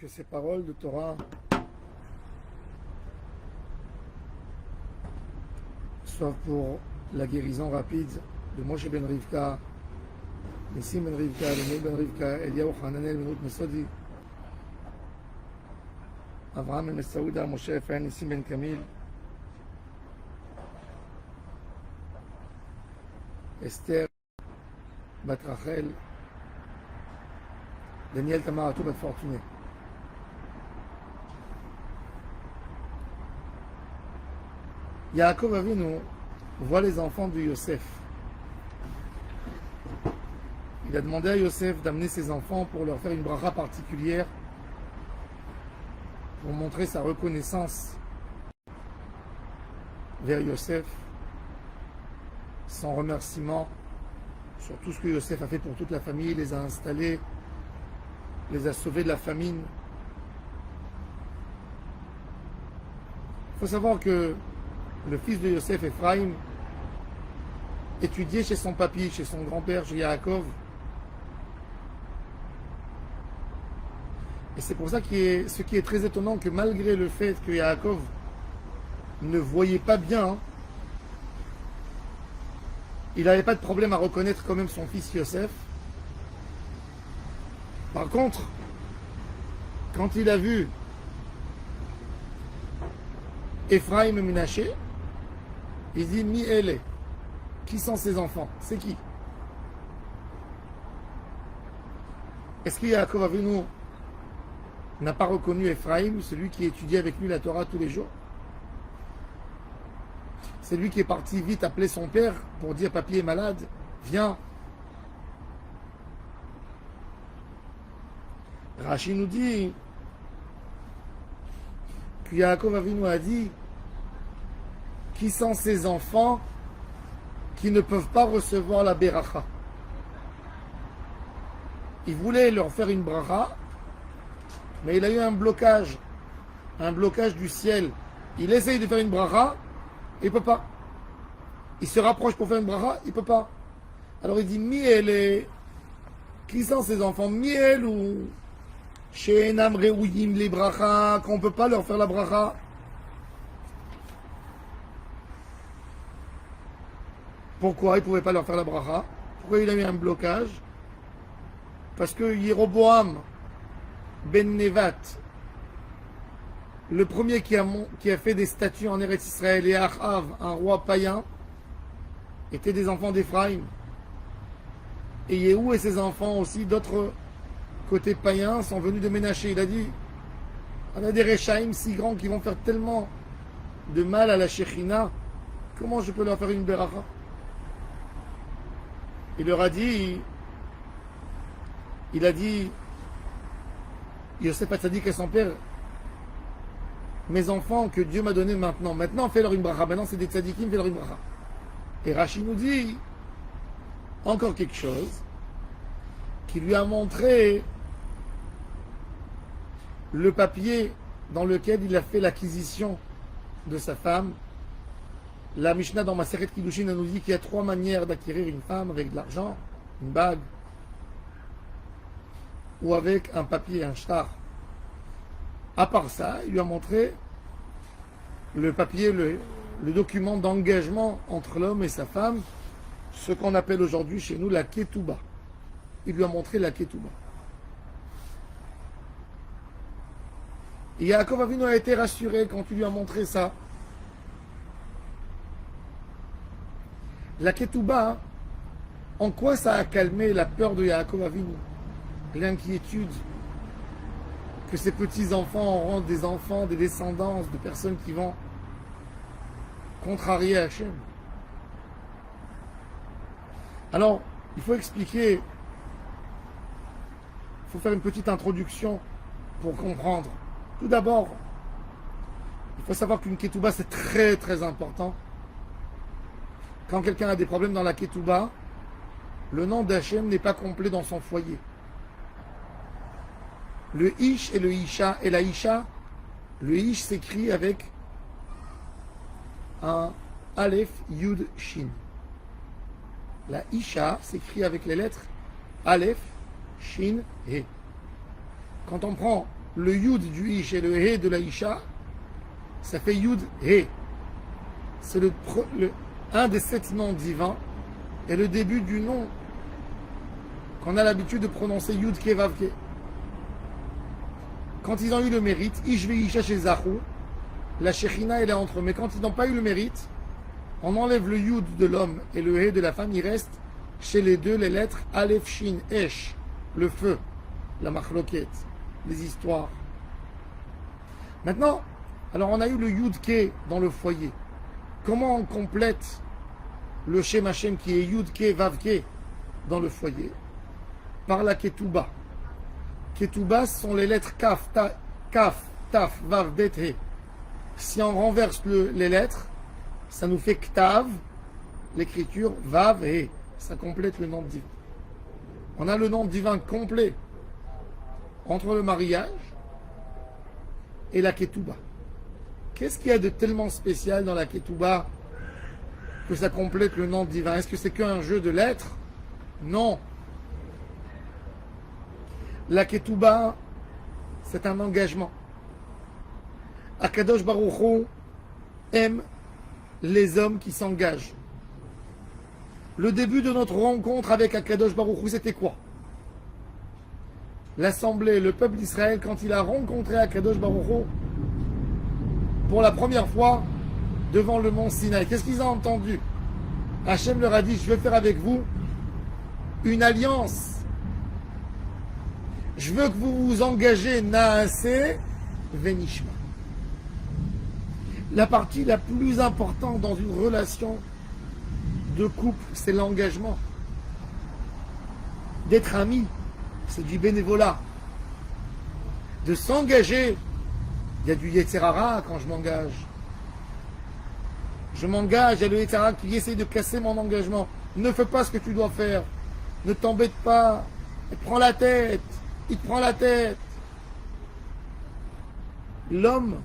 que ces paroles de Torah soient pour la guérison rapide de Moshe ben Rivka, Nissim ben Rivka, Lémé ben Rivka, Eliyahu Hananel ben Ruth Mesodi, Avraham ben Saouda, Moshe Efraim, Nissim ben Kamil, Esther bat Rachel, Daniel Tamaratou bat Fortuné. Yaakov Avinu voit les enfants de Yosef. Il a demandé à Yosef d'amener ses enfants pour leur faire une bracha particulière, pour montrer sa reconnaissance vers Yosef, son remerciement sur tout ce que Yosef a fait pour toute la famille, les a installés, les a sauvés de la famine. Il faut savoir que le fils de Yosef, Ephraim, étudiait chez son papy, chez son grand-père, chez Yaakov. Et c'est pour ça ce qui est très étonnant, que malgré le fait que Yaakov ne voyait pas bien, il n'avait pas de problème à reconnaître quand même son fils Yosef. Par contre, quand il a vu Ephraim et Menaché, il dit Mi ele. Qui sont ses enfants? C'est qui? Est-ce que Yaakov Avinu n'a pas reconnu Ephraim, celui qui étudiait avec lui la Torah tous les jours? C'est lui qui est parti vite appeler son père pour dire Papy est malade, viens. Rashi nous dit que Yaakov Avinu a dit qui sont ces enfants qui ne peuvent pas recevoir la beracha. Il voulait leur faire une bracha, mais il a eu un blocage du ciel. Il essaye de faire une bracha, et il ne peut pas. Il se rapproche pour faire une bracha, il ne peut pas. Alors il dit Miel, qui sont ces enfants? Miel ou She'enam re'uyim les bracha, qu'on ne peut pas leur faire la bracha. Pourquoi il ne pouvait pas leur faire la bracha? Pourquoi il a eu un blocage? Parce que Yeroboam ben Nevat, le premier qui a fait des statues en Eretz Israël, et Achav, un roi païen, étaient des enfants d'Ephraïm. Et Yehou et ses enfants aussi, d'autres côtés païens, sont venus de Ménaché. Il a dit, on a des Rechaïm si grands qui vont faire tellement de mal à la Shechina, comment je peux leur faire une beracha? Il leur a dit, Yosef Hatzadik et son père, mes enfants que Dieu m'a donnés maintenant fais-leur une bracha, maintenant c'est des tzadikim, fais-leur une bracha. Et Rashi nous dit encore quelque chose, qui lui a montré le papier dans lequel il a fait l'acquisition de sa femme. La Mishnah dans Maseret Kiddushin nous dit qu'il y a 3 manières d'acquérir une femme: avec de l'argent, une bague, ou avec un papier, un shtar. À part ça, il lui a montré le papier, le document d'engagement entre l'homme et sa femme, ce qu'on appelle aujourd'hui chez nous la ketouba. Il lui a montré la ketouba. Et Yaakov Avinu a été rassuré quand il lui a montré ça. La ketouba, en quoi ça a calmé la peur de Yaakov Avinu, l'inquiétude que ses petits-enfants auront des enfants, des descendants, de personnes qui vont contrarier Hachem. Alors, il faut expliquer, il faut faire une petite introduction pour comprendre. Tout d'abord, il faut savoir qu'une ketouba, c'est très très important. Quand quelqu'un a des problèmes dans la ketouba, le nom d'Hachem n'est pas complet dans son foyer. Le Ish et le Isha, et la Isha, le Ish s'écrit avec un Aleph, Yud, Shin. La Isha s'écrit avec les lettres Aleph, Shin, He. Quand on prend le Yud du Ish et le He de la Isha, ça fait Yud He. C'est un des 7 noms divins et le début du nom qu'on a l'habitude de prononcer Yud Ke Vav Ke. Quand ils ont eu le mérite, Ish ve Isha chez Zahou, la Shekhinah elle est entre eux. Mais quand ils n'ont pas eu le mérite, on enlève le Yud de l'homme et le He de la femme, il reste chez les deux les lettres Aleph, Shin, Esh, le feu, la machloket, les histoires. Maintenant, alors on a eu le Yud Ke dans le foyer. Comment on complète le Shem Hashem qui est Yud Ke Vav Ke dans le foyer? Par la Ketouba. Ketouba sont les lettres Kaf, Taf, Vav, Bet, He. Si on renverse les lettres, ça nous fait Ktav, l'écriture Vav, He. Ça complète le nom divin. On a le nom divin complet entre le mariage et la Ketouba. Qu'est-ce qu'il y a de tellement spécial dans la Ketouba que ça complète le nom divin? Est-ce que c'est qu'un jeu de lettres? Non. La Ketouba, c'est un engagement. Akadosh Baruch Hu aime les hommes qui s'engagent. Le début de notre rencontre avec Akadosh Baruch Hu, c'était quoi? L'assemblée, le peuple d'Israël, quand il a rencontré Akadosh Baruch Hu pour la première fois devant le mont Sinaï, qu'est-ce qu'ils ont entendu? Hachem leur a dit, je vais faire avec vous une alliance. Je veux que vous vous engagez Naaseh Venishma. La partie la plus importante dans une relation de couple, c'est l'engagement. D'être ami, c'est du bénévolat. De s'engager, il y a du Yetzerara quand je m'engage. Je m'engage, il y a le Yetzerara qui essaie de casser mon engagement. Ne fais pas ce que tu dois faire. Ne t'embête pas. Il te prend la tête. Il te prend la tête. L'homme,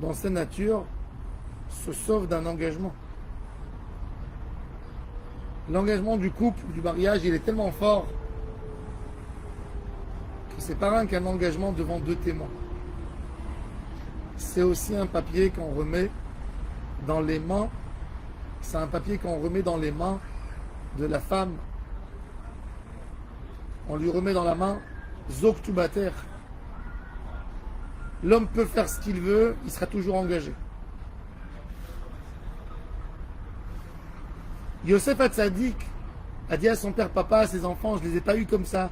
dans sa nature, se sauve d'un engagement. L'engagement du couple, du mariage, il est tellement fort que c'est pas rien qu'un engagement devant 2 témoins. C'est aussi un papier qu'on remet dans les mains. C'est un papier qu'on remet dans les mains de la femme. On lui remet dans la main Zoktubater. L'homme peut faire ce qu'il veut, il sera toujours engagé. Yosef Hatzadik a dit à son père, papa, à ses enfants, je ne les ai pas eus comme ça.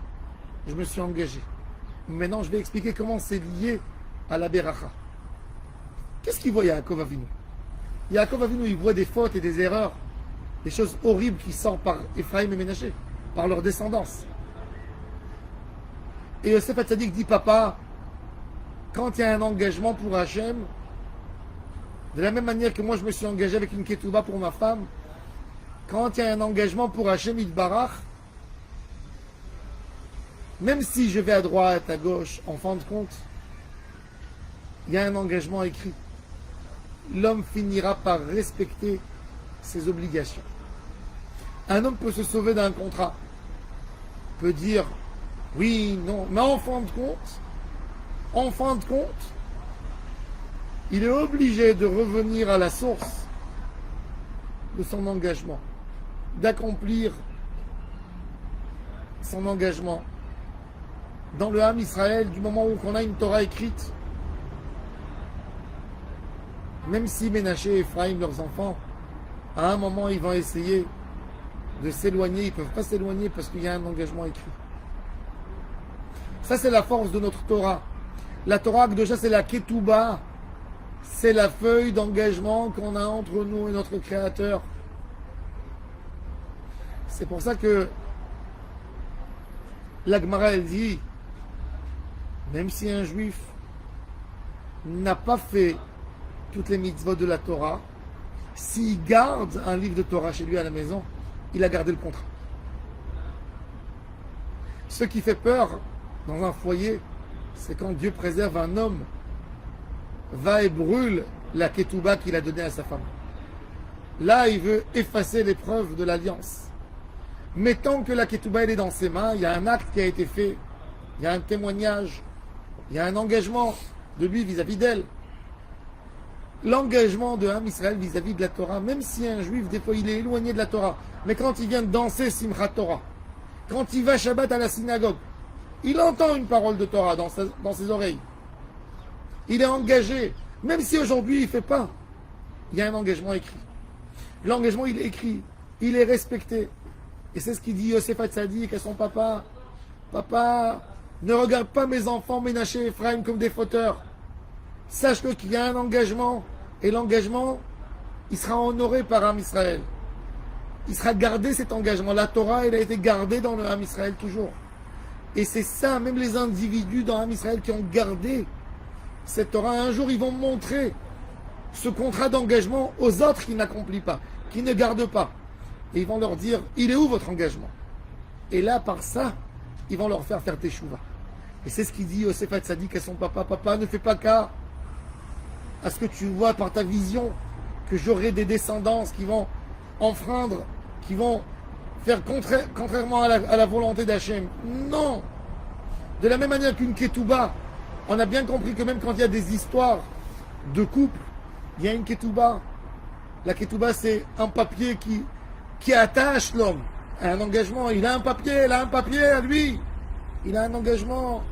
Je me suis engagé. Maintenant, je vais expliquer comment c'est lié à la Beracha. Qu'est-ce qu'il voit Yaakov Avinu? Yaakov Avinu, il voit des fautes et des erreurs, des choses horribles qui sortent par Ephraim et Ménaché, par leur descendance. Et Yosef Hatzadik dit, papa, quand il y a un engagement pour Hachem, de la même manière que moi je me suis engagé avec une ketouba pour ma femme, quand il y a un engagement pour Hachem Yitbarach, même si je vais à droite, à gauche, en fin de compte, il y a un engagement écrit. L'homme finira par respecter ses obligations. Un homme peut se sauver d'un contrat, peut dire oui, non, mais en fin de compte, il est obligé de revenir à la source de son engagement, d'accomplir son engagement. Dans le Ham Israël, du moment où on a une Torah écrite, même si Ménaché et Ephraim, leurs enfants, à un moment ils vont essayer de s'éloigner, ils ne peuvent pas s'éloigner parce qu'il y a un engagement écrit. Ça c'est la force de notre Torah. La Torah déjà c'est la Ketouba, c'est la feuille d'engagement qu'on a entre nous et notre Créateur. C'est pour ça que la Gemara elle dit, même si un juif n'a pas fait toutes les mitzvot de la Torah, s'il garde un livre de Torah chez lui à la maison, il a gardé le contrat. Ce qui fait peur dans un foyer, c'est quand Dieu préserve un homme, va et brûle la ketouba qu'il a donnée à sa femme. Là, il veut effacer les preuves de l'alliance. Mais tant que la ketouba elle est dans ses mains, il y a un acte qui a été fait, il y a un témoignage Il y a un engagement de lui vis-à-vis d'elle. L'engagement de Ham Israël vis-à-vis de la Torah, même si un juif, des fois, il est éloigné de la Torah, mais quand il vient danser Simchat Torah, quand il va Shabbat à la synagogue, il entend une parole de Torah dans ses oreilles. Il est engagé, même si aujourd'hui il ne fait pas. Il y a un engagement écrit. L'engagement, il est écrit, il est respecté. Et c'est ce qu'il dit Yosef Hatzadik à son papa. Papa, ne regarde pas mes enfants Ménaché et Ephraim comme des fauteurs. Sache-le qu'il y a un engagement, et l'engagement, il sera honoré par Ham Israël. Il sera gardé cet engagement. La Torah, elle a été gardée dans le Ham Israël toujours. Et c'est ça, même les individus dans Ham Israël qui ont gardé cette Torah, un jour ils vont montrer ce contrat d'engagement aux autres qui n'accomplissent pas, qui ne gardent pas. Et ils vont leur dire, il est où votre engagement? Et là, par ça, ils vont leur faire teshuva. Et c'est ce qu'il dit Yosef Hatzadik à son papa. Papa, ne fais pas cas à ce que tu vois par ta vision que j'aurai des descendants qui vont enfreindre, qui vont faire contrairement à la volonté d'Hachem. Non. De la même manière qu'une ketouba, on a bien compris que même quand il y a des histoires de couple, il y a une ketouba. La ketouba, c'est un papier qui attache l'homme à un engagement. Il a un papier, elle a un papier à lui. Il a un engagement.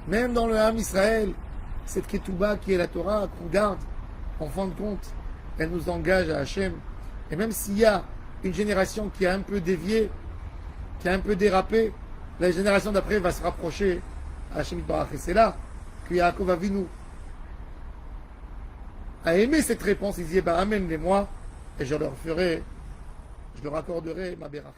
Même dans le Ham Israël, cette ketouba qui est la Torah, qu'on garde, en fin de compte, elle nous engage à Hachem. Et même s'il y a une génération qui a un peu dévié, qui a un peu dérapé, la génération d'après va se rapprocher à Hachem Yitbarach. Et c'est là que Yaakov Avinu a aimé cette réponse. Il disait, amène-les-moi et je leur accorderai ma beracha.